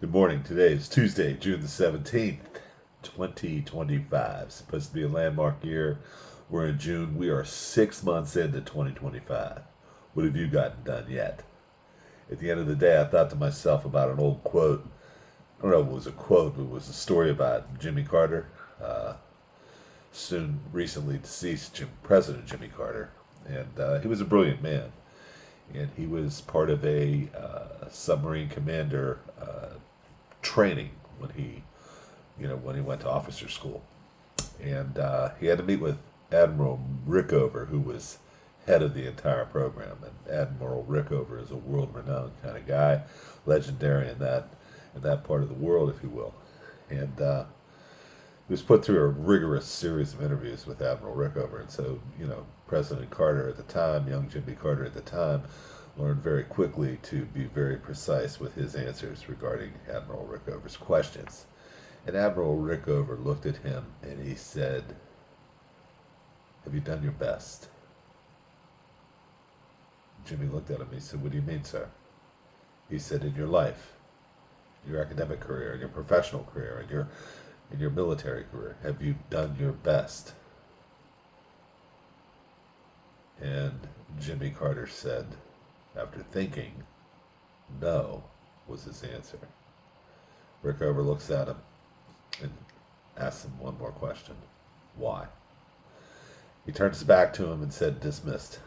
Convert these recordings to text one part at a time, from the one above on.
Good morning. Today is Tuesday, June the 17th, 2025. Supposed to be a landmark year. We're in June. We are 6 months into 2025. What have you gotten done yet? At the end of the day, I thought to myself about an old quote. I don't know if it was a quote, but it was a story about Jimmy Carter, soon recently deceased President Jimmy Carter. And he was a brilliant man. And he was part of a submarine commander training when he went to officer school, and he had to meet with Admiral Rickover, who was head of the entire program. And Admiral Rickover is a world-renowned kind of guy, legendary in that part of the world, if you will. And he was put through a rigorous series of interviews with Admiral Rickover, and so President Carter at the time, young Jimmy Carter at the time, learned very quickly to be very precise with his answers regarding Admiral Rickover's questions. And Admiral Rickover looked at him and he said, "Have you done your best?" Jimmy looked at him and he said, "What do you mean, sir?" He said, "In your life, your academic career, in your professional career, in your military career, have you done your best?" And Jimmy Carter said, after thinking, "No," was his answer. Rickover looks at him and asks him one more question. "Why?" He turns his back to him and said, "Dismissed."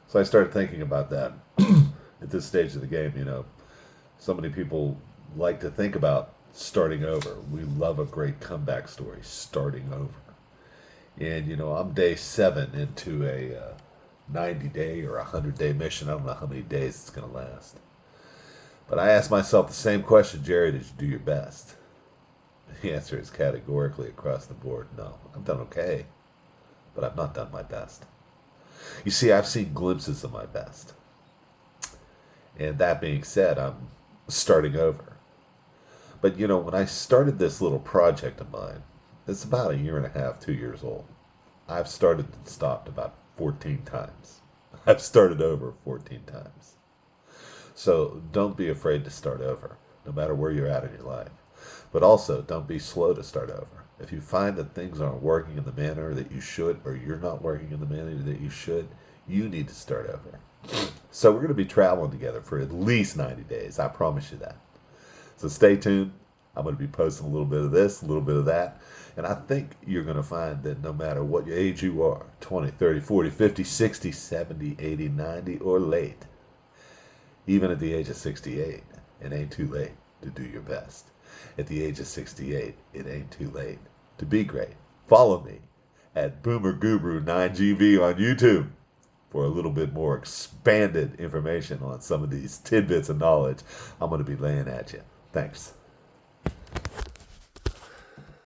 So I started thinking about that. At this stage of the game, so many people like to think about starting over. We love a great comeback story, starting over. And, I'm day 7 into a 90-day or 100-day mission. I don't know how many days it's going to last. But I asked myself the same question: Jerry, did you do your best? The answer is categorically across the board: no. I've done okay, but I've not done my best. You see, I've seen glimpses of my best. And that being said, I'm starting over. But when I started this little project of mine, it's about a year and a half, 2 years old. I've started and stopped about 14 times. I've started over 14 times. So don't be afraid to start over, no matter where you're at in your life. But also, don't be slow to start over. If you find that things aren't working in the manner that you should, or you're not working in the manner that you should, you need to start over. So we're going to be traveling together for at least 90 days. I promise you that. So stay tuned. I'm going to be posting a little bit of this, a little bit of that. And I think you're going to find that no matter what age you are, 20, 30, 40, 50, 60, 70, 80, 90, or late, even at the age of 68, it ain't too late to do your best. At the age of 68, it ain't too late to be great. Follow me at BoomerGuru9GB on YouTube for a little bit more expanded information on some of these tidbits of knowledge I'm going to be laying at you. Thanks.